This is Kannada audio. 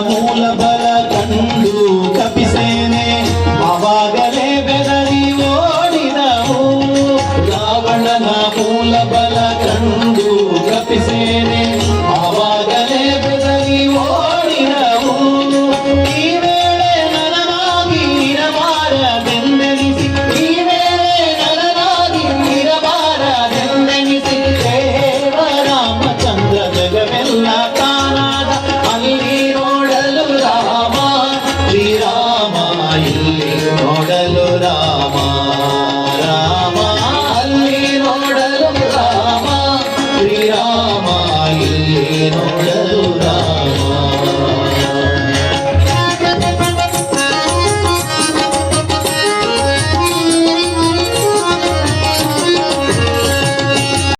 ಮೂಲ ಬಲ ಕಂಡು ಕಪಿಸೇನೆ ಆವಾಗಲೇ ಬೆದರಿ ಓಡಿದವು ರಾವಣನ ಮೂಲ ಬಲ ಕಂಡು ಕಪಿಸೇನೆ ಆವಾಗಲೇ ಬೆದರಿ ಓಡಿದವು ಈ ವೇಳೆ ನನಗಾಗಿ ಇರಬಾರದೆಂದೆನಿಸಿ ಈ ವೇಳೆ ನನಗಾಗಿ ಇರಬಾರದೆಂದೆನಿಸಿ ರಾಮಚಂದ್ರ ಜಗವೆಲ್ಲ ತಾನಾದ ಅಲ್ಲಿ ನೋಡಲು ರಾಮ ಶ್ರೀರಾಮ ಇಲ್ಲಿ ನೋಡಲು ರಾಮ